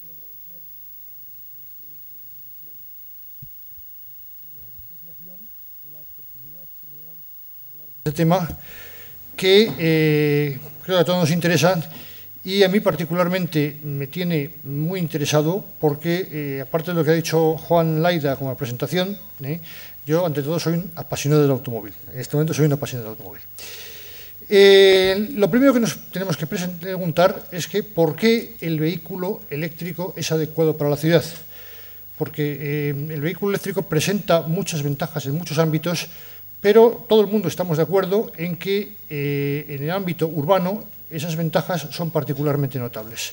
quiero agradecer al Colegio de Ingenieros Industriales y a la asociación la oportunidad que me dan para hablar de este tema que creo que a todos nos interesa y a mí particularmente me tiene muy interesado porque, aparte de lo que ha dicho Juan Laida como presentación, yo ante todo soy un apasionado del automóvil. En este momento soy un apasionado del automóvil. Lo primero que nos tenemos que preguntar es que ¿por qué el vehículo eléctrico es adecuado para la ciudad? Porque el vehículo eléctrico presenta muchas ventajas en muchos ámbitos, pero todo el mundo estamos de acuerdo en que en el ámbito urbano esas ventajas son particularmente notables.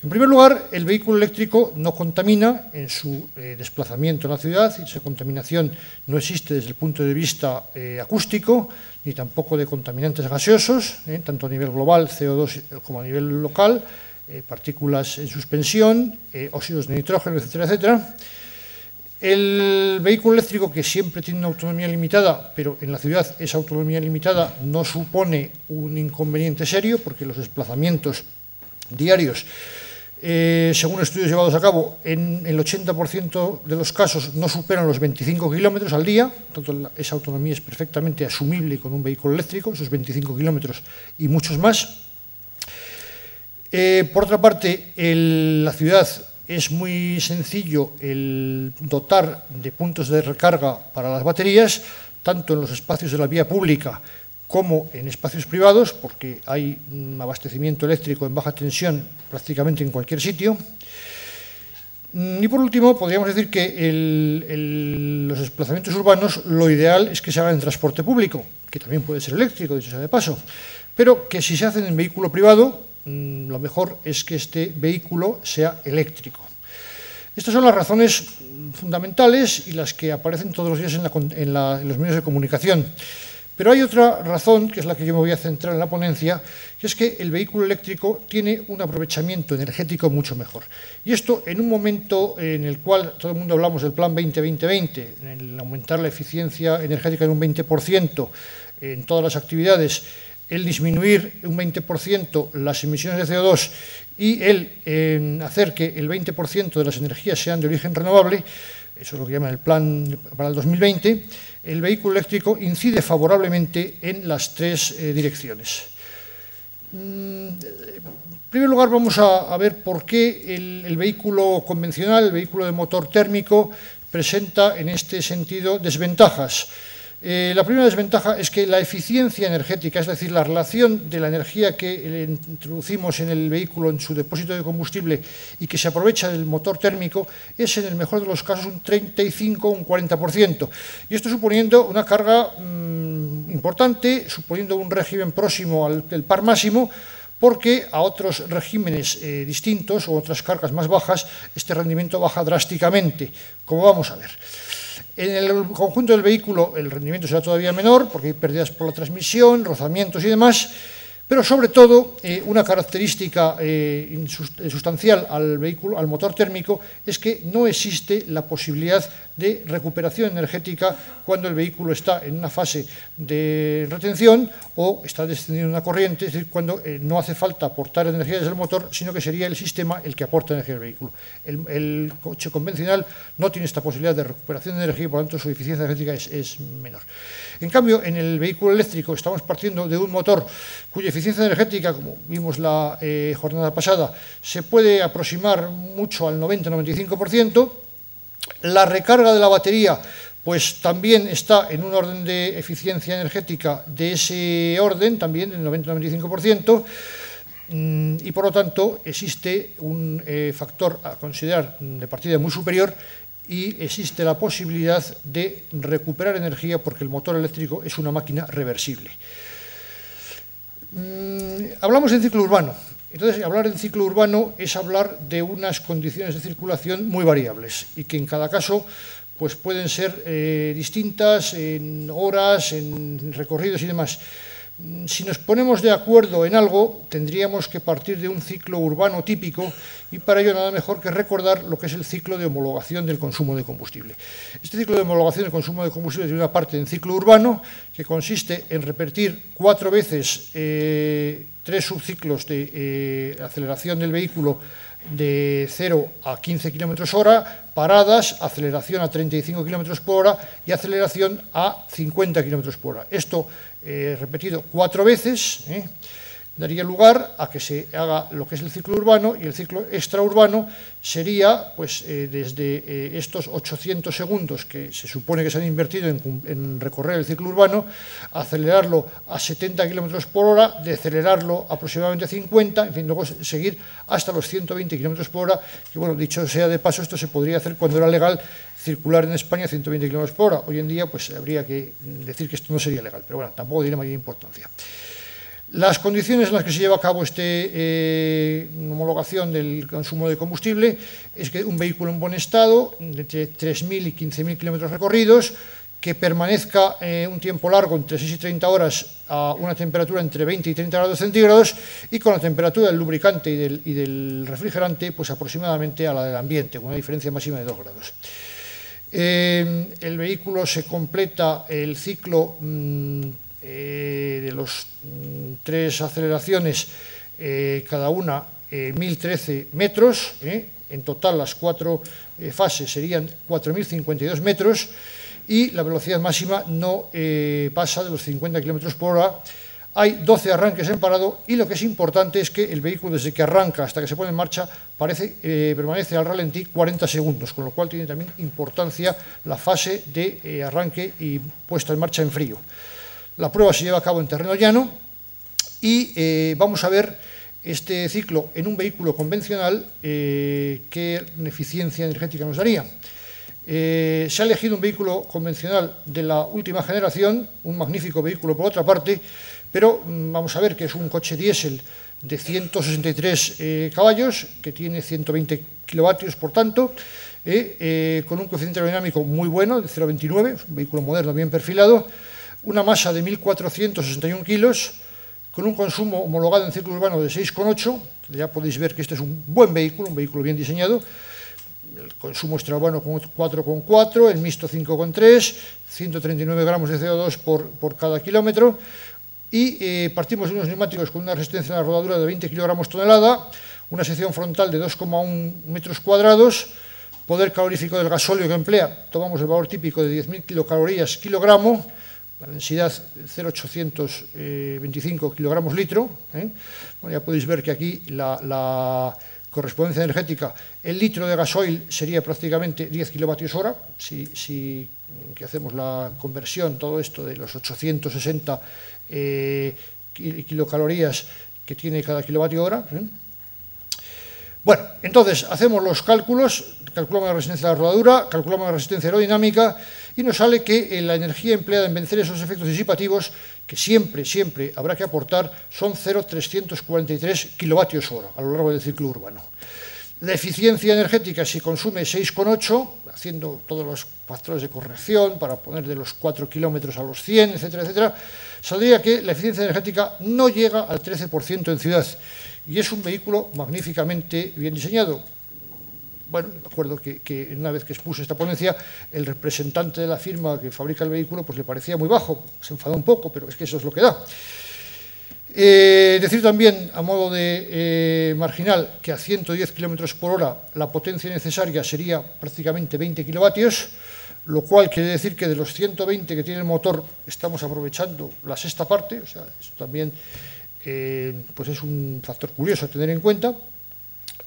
En primer lugar, el vehículo eléctrico no contamina en su desplazamiento en la ciudad, y esa contaminación no existe desde el punto de vista acústico, ni tampoco de contaminantes gaseosos, tanto a nivel global, CO2, como a nivel local, partículas en suspensión, óxidos de nitrógeno, etcétera, etcétera. El vehículo eléctrico, que siempre tiene una autonomía limitada, pero en la ciudad esa autonomía limitada no supone un inconveniente serio, porque los desplazamientos diarios, según estudios llevados a cabo, en el 80% de los casos no superan los 25 kilómetros al día, tanto esa autonomía es perfectamente asumible con un vehículo eléctrico, esos 25 kilómetros y muchos más. Por otra parte, la ciudad es muy sencillo el dotar de puntos de recarga para las baterías, tanto en los espacios de la vía pública como en espacios privados, porque hay un abastecimiento eléctrico en baja tensión prácticamente en cualquier sitio. Y por último, podríamos decir que los desplazamientos urbanos, lo ideal es que se hagan en transporte público, que también puede ser eléctrico, dicho sea de paso, pero que si se hacen en vehículo privado, lo mejor es que este vehículo sea eléctrico. Estas son las razones fundamentales y las que aparecen todos los días en los medios de comunicación. Pero hay otra razón, que es la que yo me voy a centrar en la ponencia, que es que el vehículo eléctrico tiene un aprovechamiento energético mucho mejor. Y esto en un momento en el cual todo el mundo hablamos del Plan 20-20-20, en aumentar la eficiencia energética en un 20% en todas las actividades, el disminuir un 20% las emisiones de CO2 y el hacer que el 20% de las energías sean de origen renovable, eso es lo que llaman el plan para el 2020, el vehículo eléctrico incide favorablemente en las tres direcciones. En primer lugar, vamos a ver por qué el vehículo convencional, el vehículo de motor térmico, presenta en este sentido desventajas. La primera desventaja es que la eficiencia energética, es decir, la relación de la energía que introducimos en el vehículo en su depósito de combustible y que se aprovecha del motor térmico, es en el mejor de los casos un 35 o un 40%. Y esto suponiendo una carga importante, suponiendo un régimen próximo al par máximo, porque a otros regímenes distintos o otras cargas más bajas, este rendimiento baja drásticamente, como vamos a ver. En el conjunto del vehículo el rendimiento será todavía menor porque hay pérdidas por la transmisión, rozamientos y demás, pero sobre todo una característica sustancial al vehículo, al motor térmico, es que no existe la posibilidad de recuperación energética cuando el vehículo está en una fase de retención o está descendiendo una corriente, es decir, cuando no hace falta aportar energía desde el motor, sino que sería el sistema el que aporta energía al vehículo. El coche convencional no tiene esta posibilidad de recuperación de energía y por lo tanto su eficiencia energética es menor. En cambio, en el vehículo eléctrico estamos partiendo de un motor cuya eficiencia energética, como vimos la jornada pasada, se puede aproximar mucho al 90-95%. La recarga de la batería pues también está en un orden de eficiencia energética de ese orden, también del 90-95%, y por lo tanto existe un factor a considerar de partida muy superior y existe la posibilidad de recuperar energía porque el motor eléctrico es una máquina reversible. Hablamos en ciclo urbano. Entonces, hablar en ciclo urbano es hablar de unas condiciones de circulación muy variables y que en cada caso pues, pueden ser distintas en horas, en recorridos y demás. Si nos ponemos de acuerdo en algo, tendríamos que partir de un ciclo urbano típico y para ello nada mejor que recordar lo que es el ciclo de homologación del consumo de combustible. Este ciclo de homologación del consumo de combustible tiene una parte en ciclo urbano que consiste en repetir 4 veces 3 subciclos de aceleración del vehículo de 0 a 15 km/h, paradas, aceleración a 35 km/h y aceleración a 50 km/h. Esto repetido 4 veces, daría lugar a que se haga lo que es el ciclo urbano, y el ciclo extraurbano sería, pues, desde estos 800 segundos que se supone que se han invertido en recorrer el ciclo urbano, acelerarlo a 70 km/h, decelerarlo aproximadamente a 50, en fin, luego seguir hasta los 120 km/h, que, bueno, dicho sea de paso, esto se podría hacer cuando era legal circular en España a 120 km/h. Hoy en día, pues, habría que decir que esto no sería legal, pero bueno, tampoco tiene mayor importancia. Las condiciones en las que se lleva a cabo esta homologación del consumo de combustible es que un vehículo en buen estado, entre 3.000 y 15.000 kilómetros recorridos, que permanezca un tiempo largo, entre 6 y 30 horas, a una temperatura entre 20 y 30 grados centígrados, y con la temperatura del lubricante y del refrigerante, pues aproximadamente a la del ambiente, con una diferencia máxima de 2 grados. El vehículo se completa el ciclo de los 3 aceleraciones, cada una 1.013 metros, en total las 4 fases serían 4.052 metros, y la velocidad máxima no pasa de los 50 km/h. Hay 12 arranques en parado, y lo que es importante es que el vehículo, desde que arranca hasta que se pone en marcha, permanece al ralentí 40 segundos, con lo cual tiene también importancia la fase de arranque y puesta en marcha en frío. La prueba se lleva a cabo en terreno llano, y vamos a ver este ciclo en un vehículo convencional, qué eficiencia energética nos daría. Se ha elegido un vehículo convencional de la última generación, un magnífico vehículo por otra parte, pero vamos a ver que es un coche diésel de 163 caballos, que tiene 120 kilovatios, por tanto, con un coeficiente aerodinámico muy bueno, de 0,29, un vehículo moderno bien perfilado, una masa de 1.461 kilos, con un consumo homologado en ciclo urbano de 6,8, ya podéis ver que este es un buen vehículo, un vehículo bien diseñado. El consumo extraurbano con 4,4, el mixto 5,3, 139 gramos de CO2 por cada kilómetro, y partimos de unos neumáticos con una resistencia a la rodadura de 20 kilogramos tonelada, una sección frontal de 2,1 metros cuadrados, poder calorífico del gasóleo que emplea, tomamos el valor típico de 10.000 kilocalorías kilogramo, la densidad 0,825 kilogramos litro. Bueno, ya podéis ver que aquí la correspondencia energética, el litro de gasoil sería prácticamente 10 kilovatios hora, si que hacemos la conversión, todo esto de los 860 kilocalorías que tiene cada kilovatio hora. Bueno, entonces hacemos los cálculos, calculamos la resistencia a la rodadura, calculamos la resistencia aerodinámica, y nos sale que la energía empleada en vencer esos efectos disipativos, que siempre habrá que aportar, son 0,343 kilovatios hora a lo largo del ciclo urbano. La eficiencia energética, si consume 6,8, haciendo todos los factores de corrección para poner de los 4 kilómetros a los 100, etcétera, etcétera, saldría que la eficiencia energética no llega al 13% en ciudad, y es un vehículo magníficamente bien diseñado. Bueno, me acuerdo que una vez que expuse esta ponencia, el representante de la firma que fabrica el vehículo pues le parecía muy bajo, se enfadó un poco, pero es que eso es lo que da. Decir también, a modo de marginal, que a 110 km por hora la potencia necesaria sería prácticamente 20 kilovatios, lo cual quiere decir que de los 120 que tiene el motor estamos aprovechando la sexta parte, o sea, eso también pues es un factor curioso a tener en cuenta.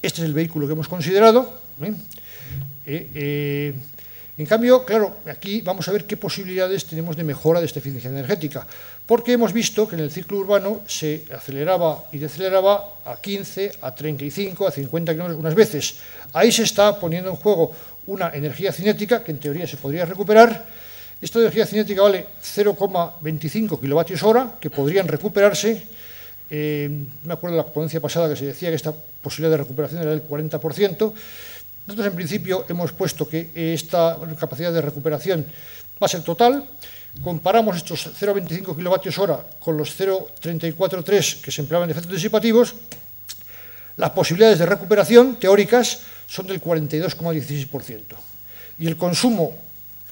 Este es el vehículo que hemos considerado. En cambio, claro, aquí vamos a ver qué posibilidades tenemos de mejora de esta eficiencia energética, porque hemos visto que en el ciclo urbano se aceleraba y deceleraba a 15, a 35, a 50 kilómetros unas veces. Ahí se está poniendo en juego una energía cinética que en teoría se podría recuperar. Esta energía cinética vale 0,25 kilovatios hora, que podrían recuperarse. Me acuerdo de la ponencia pasada que se decía que esta posibilidad de recuperación era del 40%. Nosotros, en principio, hemos puesto que esta capacidad de recuperación va a ser total. Comparamos estos 0,25 kilovatios hora con los 0,343 que se empleaban en efectos disipativos. Las posibilidades de recuperación teóricas son del 42,16%. Y el consumo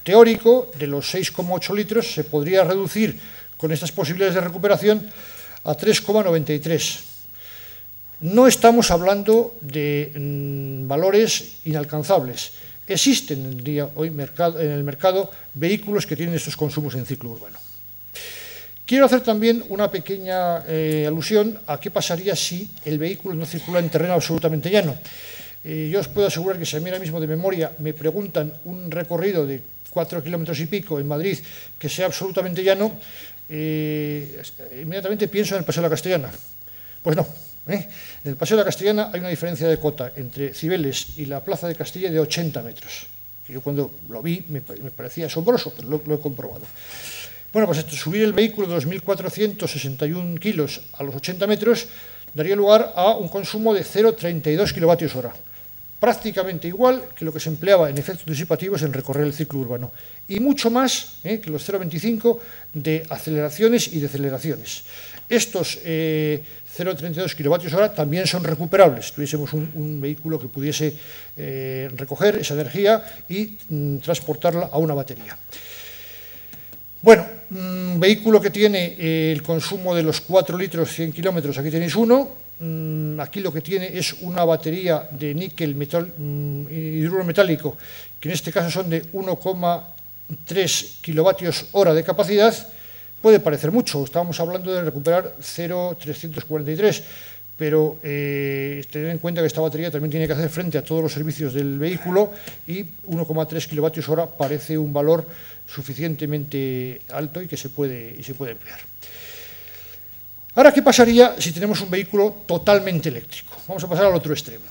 teórico de los 6,8 litros se podría reducir con estas posibilidades de recuperación a 3,93. No estamos hablando de valores inalcanzables. Existen en el día hoy en el mercado vehículos que tienen estos consumos en ciclo urbano. Quiero hacer también una pequeña alusión a qué pasaría si el vehículo no circula en terreno absolutamente llano. Yo os puedo asegurar que si a mí ahora mismo de memoria me preguntan un recorrido de 4 kilómetros y pico en Madrid que sea absolutamente llano, inmediatamente pienso en el Paseo de la Castellana. Pues no. En el Paseo de la Castellana hay una diferencia de cota entre Cibeles y la Plaza de Castilla de 80 metros. Que yo cuando lo vi me parecía asombroso, pero lo he comprobado. Bueno, pues subir el vehículo de 2.461 kilos a los 80 metros daría lugar a un consumo de 0,32 kWh. Prácticamente igual que lo que se empleaba en efectos disipativos en recorrer el ciclo urbano. Y mucho más que los 0,25 de aceleraciones y deceleraciones. Estos 0,32 kWh también son recuperables. Si tuviésemos un vehículo que pudiese recoger esa energía y transportarla a una batería. Bueno, un vehículo que tiene el consumo de los 4 litros 100 kilómetros, aquí tenéis uno. Aquí lo que tiene es una batería de níquel hidruro metálico, que en este caso son de 1,3 kilovatios hora de capacidad. Puede parecer mucho, estábamos hablando de recuperar 0,343, pero tener en cuenta que esta batería también tiene que hacer frente a todos los servicios del vehículo y 1,3 kilovatios hora parece un valor suficientemente alto y que se puede emplear. Ahora, ¿qué pasaría si tenemos un vehículo totalmente eléctrico? Vamos a pasar al otro extremo.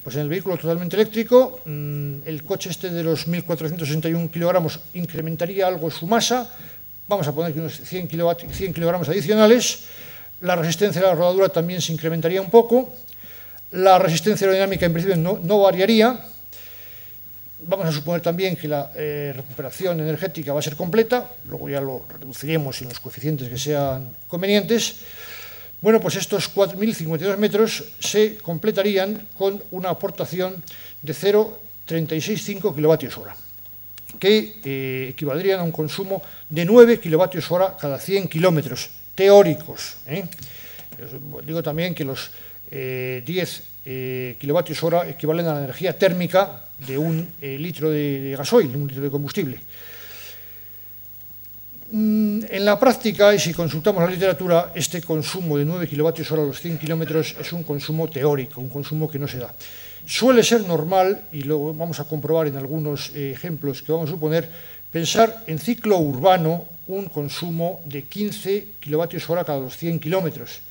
Pues en el vehículo totalmente eléctrico, el coche este de los 1.461 kilogramos incrementaría algo su masa, vamos a poner que unos 100 kilogramos adicionales, la resistencia de la rodadura también se incrementaría un poco, la resistencia aerodinámica en principio no variaría. Vamos a suponer también que la recuperación energética va a ser completa, luego ya lo reduciremos en los coeficientes que sean convenientes. Bueno, pues estos 4.052 metros se completarían con una aportación de 0,365 kilovatios hora, que equivaldrían a un consumo de 9 kilovatios hora cada 100 kilómetros teóricos. Os digo también que los 10 kilovatios hora equivalen a la energía térmica de un litro de gasoil, de un litro de combustible. En la práctica, y si consultamos la literatura, este consumo de 9 kilovatios hora a los 100 kilómetros es un consumo teórico, un consumo que no se da. Suele ser normal, y lo vamos a comprobar en algunos ejemplos que vamos a suponer, pensar en ciclo urbano un consumo de 15 kilovatios hora cada los 100 kilómetros.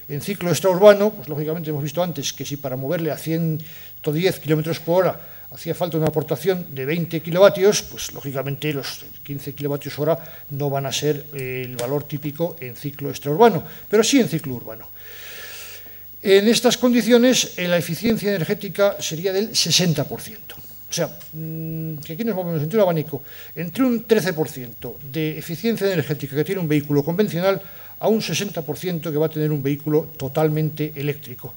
En ciclo extraurbano, pues lógicamente hemos visto antes que si para moverle a 110 kilómetros por hora hacía falta una aportación de 20 kilovatios, pues lógicamente los 15 kilovatios hora no van a ser el valor típico en ciclo extraurbano, pero sí en ciclo urbano. En estas condiciones, la eficiencia energética sería del 60%. O sea, que aquí nos movemos entre un abanico entre un 13% de eficiencia energética que tiene un vehículo convencional a un 60% que va a tener un vehículo totalmente eléctrico.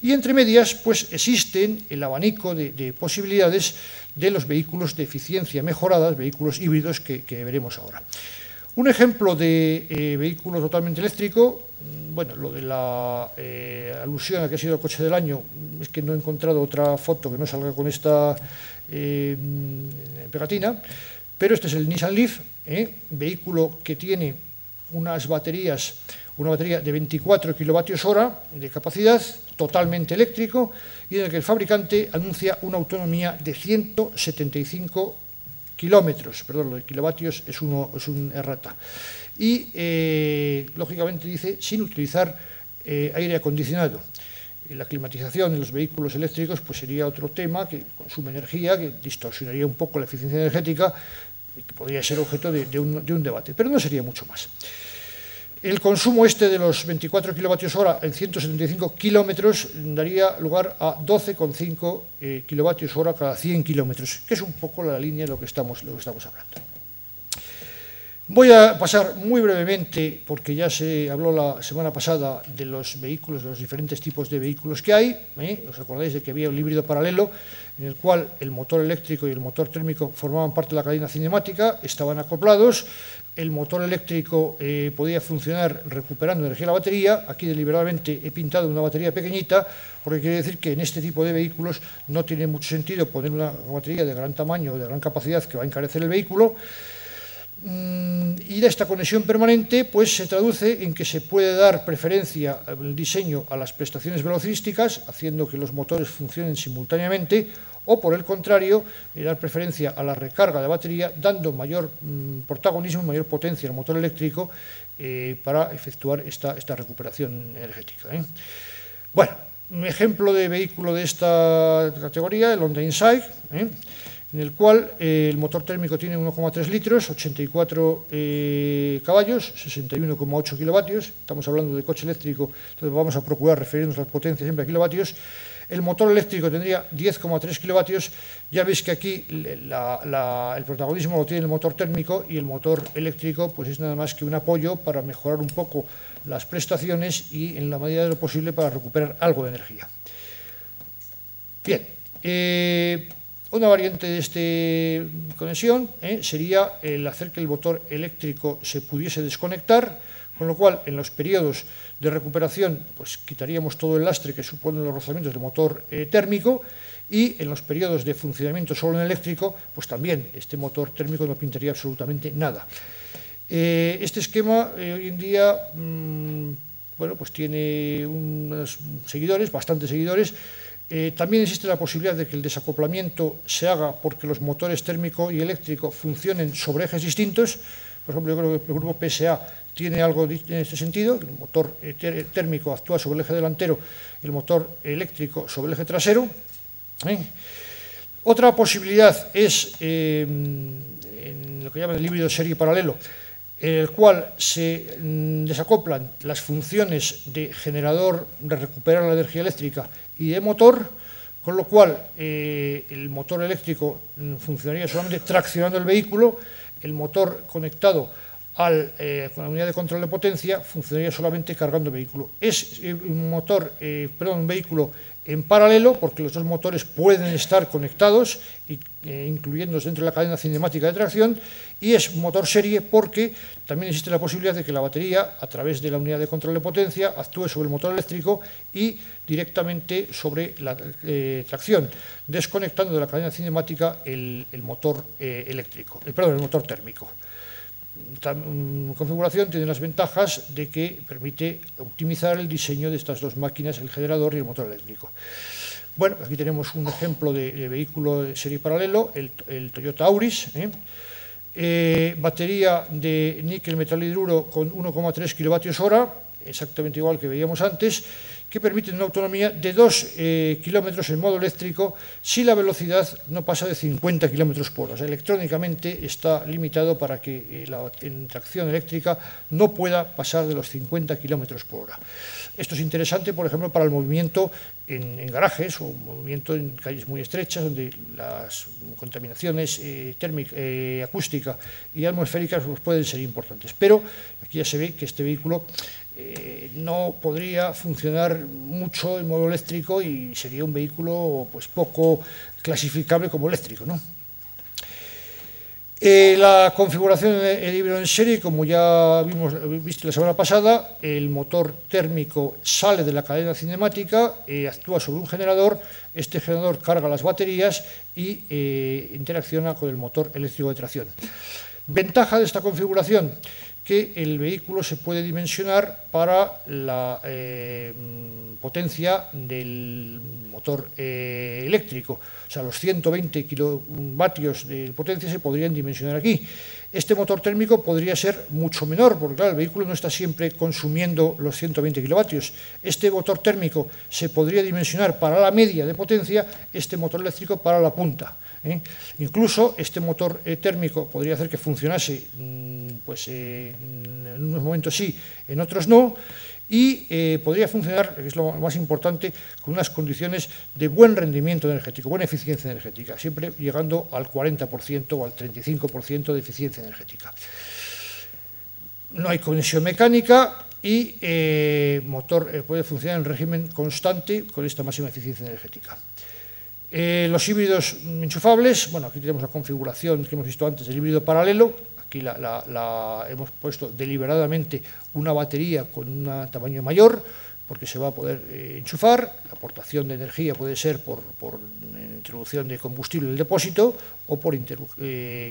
Y entre medias, pues existen el abanico de posibilidades de los vehículos de eficiencia mejoradas, vehículos híbridos que veremos ahora. Un ejemplo de vehículo totalmente eléctrico, bueno, lo de la alusión a que ha sido el coche del año, es que no he encontrado otra foto que no salga con esta pegatina, pero este es el Nissan Leaf, vehículo que tiene una batería de 24 kilovatios hora de capacidad, totalmente eléctrico, y en el que el fabricante anuncia una autonomía de 175 kilómetros, perdón, lo de kilovatios es un errata. Y, lógicamente, dice, sin utilizar aire acondicionado. La climatización en los vehículos eléctricos pues sería otro tema que consume energía, que distorsionaría un poco la eficiencia energética, y que podría ser objeto de un debate, pero no sería mucho más. El consumo este de los 24 kilovatios hora en 175 kilómetros daría lugar a 12,5 kilovatios hora cada 100 kilómetros, que es un poco la línea de lo que estamos hablando. Voy a pasar muy brevemente, porque ya se habló la semana pasada de los vehículos, de los diferentes tipos de vehículos que hay. ¿Os acordáis de que había un híbrido paralelo en el cual el motor eléctrico y el motor térmico formaban parte de la cadena cinemática, estaban acoplados, el motor eléctrico podía funcionar recuperando energía de la batería. Aquí deliberadamente he pintado una batería pequeñita, porque quiere decir que en este tipo de vehículos no tiene mucho sentido poner una batería de gran tamaño o de gran capacidad que va a encarecer el vehículo. Y de esta conexión permanente pues se traduce en que se puede dar preferencia en el diseño a las prestaciones velocísticas, haciendo que los motores funcionen simultáneamente, o por el contrario, dar preferencia a la recarga de batería, dando mayor protagonismo, mayor potencia al motor eléctrico para efectuar esta recuperación energética. Bueno, un ejemplo de vehículo de esta categoría, el Honda Insight, en el cual el motor térmico tiene 1,3 litros, 84 caballos, 61,8 kilovatios. Estamos hablando de coche eléctrico, entonces vamos a procurar referirnos a la potencia siempre a kilovatios. El motor eléctrico tendría 10,3 kilovatios. Ya veis que aquí el protagonismo lo tiene el motor térmico, y el motor eléctrico pues es nada más que un apoyo para mejorar un poco las prestaciones y, en la medida de lo posible, para recuperar algo de energía. Bien, una variante de esta conexión sería el hacer que el motor eléctrico se pudiese desconectar, con lo cual en los periodos de recuperación pues quitaríamos todo el lastre que suponen los rozamientos del motor térmico, y en los periodos de funcionamiento solo en eléctrico pues también este motor térmico no pintaría absolutamente nada. Este esquema hoy en día bueno, pues tiene unos seguidores, bastantes seguidores. También existe la posibilidad de que el desacoplamiento se haga porque los motores térmico y eléctrico funcionen sobre ejes distintos. Por ejemplo, yo creo que el grupo PSA tiene algo en este sentido. El motor térmico actúa sobre el eje delantero, el motor eléctrico sobre el eje trasero. Otra posibilidad es en lo que llaman el híbrido serie paralelo, en el cual se desacoplan las funciones de generador, de recuperar la energía eléctrica, y de motor, con lo cual el motor eléctrico funcionaría solamente traccionando el vehículo, el motor conectado con la unidad de control de potencia funcionaría solamente cargando el vehículo. Es un vehículo en paralelo, porque los dos motores pueden estar conectados, incluyéndose dentro de la cadena cinemática de tracción, y es motor serie porque también existe la posibilidad de que la batería, a través de la unidad de control de potencia, actúe sobre el motor eléctrico y directamente sobre la tracción, desconectando de la cadena cinemática el motor el motor térmico. Esta configuración tiene las ventajas de que permite optimizar el diseño de estas dos máquinas, el generador y el motor eléctrico. Bueno, aquí tenemos un ejemplo de vehículo de serie paralelo, el Toyota Auris. Batería de níquel metal hidruro con 1,3 kilovatios hora, exactamente igual que veíamos antes, que permiten una autonomía de 2 kilómetros en modo eléctrico si la velocidad no pasa de 50 kilómetros por hora. O sea, electrónicamente está limitado para que en tracción eléctrica no pueda pasar de los 50 kilómetros por hora. Esto es interesante, por ejemplo, para el movimiento en garajes o movimiento en calles muy estrechas, donde las contaminaciones acústica y atmosféricas pues, pueden ser importantes. Pero aquí ya se ve que este vehículo no podría funcionar mucho en modo eléctrico y sería un vehículo pues, poco clasificable como eléctrico, ¿no? La configuración del híbrido en serie, como ya visto la semana pasada, el motor térmico sale de la cadena cinemática, actúa sobre un generador, este generador carga las baterías y interacciona con el motor eléctrico de tracción. Ventaja de esta configuración, que el vehículo se puede dimensionar para la potencia del motor eléctrico. O sea, los 120 kilovatios de potencia se podrían dimensionar aquí. Este motor térmico podría ser mucho menor, porque claro, el vehículo no está siempre consumiendo los 120 kilovatios. Este motor térmico se podría dimensionar para la media de potencia, este motor eléctrico para la punta. Incluso este motor térmico podría hacer que funcionase pues, en unos momentos sí, en otros no, y podría funcionar, que es lo más importante, con unas condiciones de buen rendimiento energético, buena eficiencia energética, siempre llegando al 40% o al 35% de eficiencia energética. no hay conexión mecánica y motor puede funcionar en régimen constante con esta máxima eficiencia energética. Los híbridos enchufables, bueno, aquí tenemos la configuración que hemos visto antes del híbrido paralelo. Aquí hemos puesto deliberadamente una batería con un tamaño mayor, porque se va a poder enchufar. La aportación de energía puede ser por introducción de combustible en el depósito o por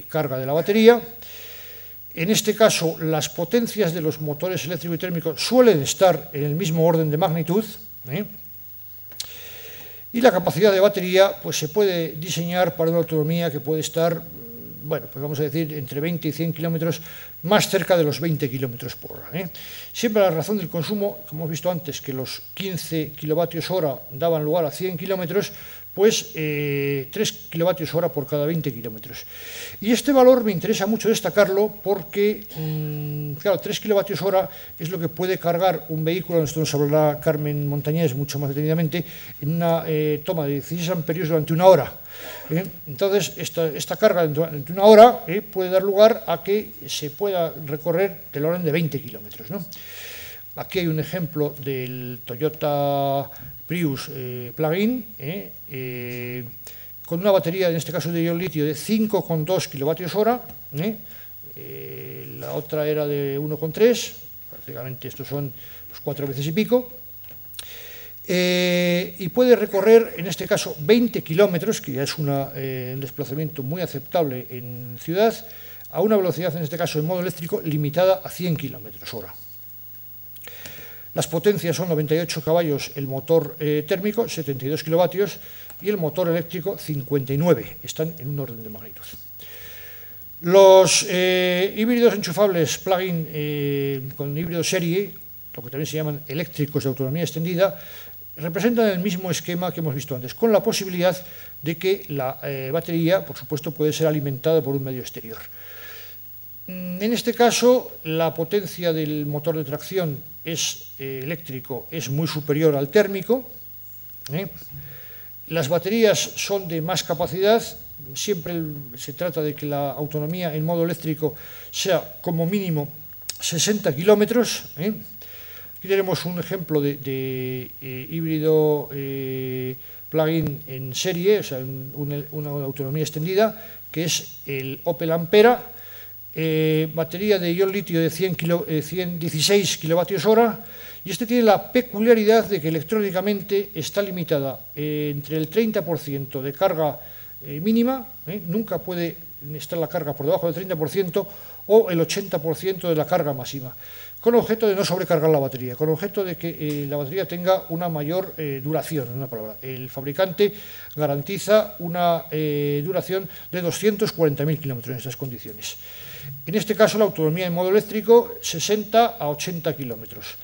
carga de la batería. En este caso, las potencias de los motores eléctrico y térmicos suelen estar en el mismo orden de magnitud, y la capacidad de batería pues, se puede diseñar para una autonomía que puede estar, bueno, pues vamos a decir, entre 20 y 100 kilómetros, más cerca de los 20 kilómetros por hora. Siempre la razón del consumo, como hemos visto antes, que los 15 kilovatios hora daban lugar a 100 kilómetros, pues 3 kilovatios hora por cada 20 kilómetros. Y este valor me interesa mucho destacarlo porque, claro, 3 kilovatios hora es lo que puede cargar un vehículo, esto nos hablará Carmen Montañés mucho más detenidamente, en una toma de 16 amperios durante una hora. Entonces, esta carga durante una hora puede dar lugar a que se pueda recorrer del orden de 20 kilómetros, ¿no? Aquí hay un ejemplo del Toyota Prius plug-in, con una batería, en este caso de ion litio, de 5,2 kilovatios hora. La otra era de 1,3, prácticamente estos son los 4 veces y pico. Y puede recorrer, en este caso, 20 kilómetros, que ya es un desplazamiento muy aceptable en ciudad, a una velocidad, en este caso en modo eléctrico, limitada a 100 kilómetros hora. Las potencias son 98 caballos el motor térmico, 72 kilovatios, y el motor eléctrico 59, están en un orden de magnitud. Los híbridos enchufables plug-in con híbrido serie, lo que también se llaman eléctricos de autonomía extendida, representan el mismo esquema que hemos visto antes, con la posibilidad de que la batería, por supuesto, puede ser alimentada por un medio exterior. En este caso, la potencia del motor de tracción eléctrico es muy superior al térmico. Las baterías son de más capacidad. Siempre se trata de que la autonomía en modo eléctrico sea como mínimo 60 kilómetros. Aquí tenemos un ejemplo de híbrido plug-in en serie, o sea, una autonomía extendida, que es el Opel Ampera. Batería de ion litio de 16 kilovatios hora, y este tiene la peculiaridad de que electrónicamente está limitada entre el 30% de carga mínima, nunca puede estar la carga por debajo del 30%, o el 80% de la carga máxima, con objeto de no sobrecargar la batería, con objeto de que la batería tenga una mayor duración, en una palabra. El fabricante garantiza una duración de 240.000 kilómetros en estas condiciones. En este caso, la autonomía en modo eléctrico, 60 a 80 kilómetros.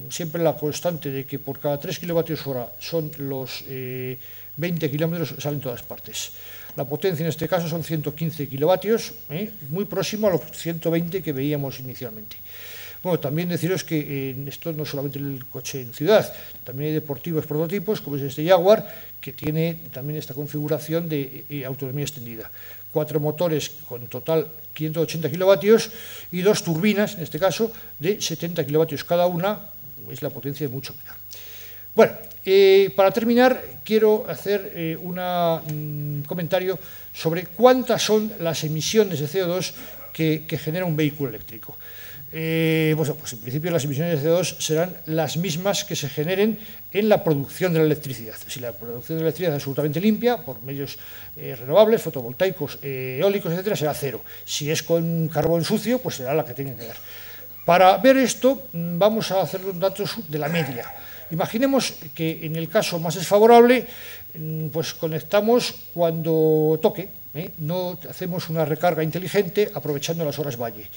Siempre la constante de que por cada 3 kilovatios hora son los 20 kilómetros, salen en todas partes. La potencia en este caso son 115 kilovatios, muy próximo a los 120 que veíamos inicialmente. Bueno, también deciros que esto no es solamente el coche en ciudad, también hay deportivos prototipos, como es este Jaguar, que tiene también esta configuración de autonomía extendida. 4 motores con total 580 kilovatios y 2 turbinas, en este caso, de 70 kilovatios cada una, es la potencia mucho menor. Bueno, para terminar, quiero hacer un comentario sobre cuántas son las emisiones de CO2 que genera un vehículo eléctrico. Pues en principio las emisiones de CO2 serán las mismas que se generen en la producción de la electricidad. Si la producción de la electricidad es absolutamente limpia, por medios renovables, fotovoltaicos, eólicos, etcétera, será cero. Si es con carbón sucio, pues será la que tienen que dar. Para ver esto, vamos a hacer los datos de la media. Imaginemos que en el caso más desfavorable, pues conectamos cuando toque, no hacemos una recarga inteligente aprovechando las horas valle.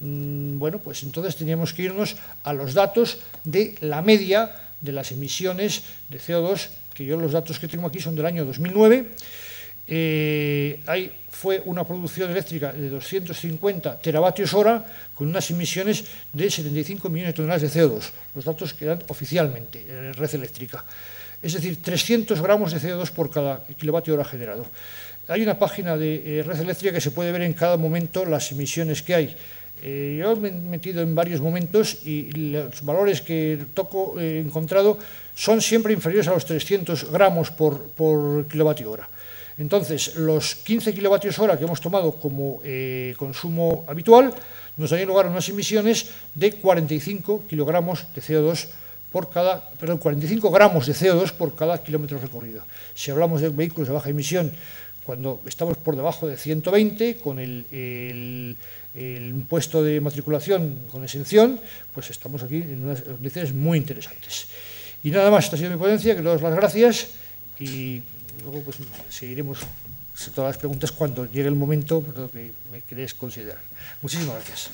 Bueno, pues entonces teníamos que irnos a los datos de la media de las emisiones de CO2, que yo los datos que tengo aquí son del año 2009. Ahí fue una producción eléctrica de 250 teravatios hora con unas emisiones de 75 millones de toneladas de CO2, los datos que dan oficialmente en red eléctrica. Es decir, 300 gramos de CO2 por cada kilovatio hora generado. Hay una página de red eléctrica que se puede ver en cada momento las emisiones que hay. Yo me he metido en varios momentos y los valores que he encontrado son siempre inferiores a los 300 gramos por kilovatio hora. Entonces, los 15 kilovatios hora que hemos tomado como consumo habitual nos darían lugar a unas emisiones de 45 kilogramos de CO2 45 gramos de CO2 por cada kilómetro recorrido. Si hablamos de vehículos de baja emisión, cuando estamos por debajo de 120, con el impuesto de matriculación con exención, pues estamos aquí en unas condiciones muy interesantes. Y nada más, esta ha sido mi ponencia, que les doy las gracias y luego pues seguiremos todas las preguntas cuando llegue el momento que me queréis considerar. Muchísimas gracias.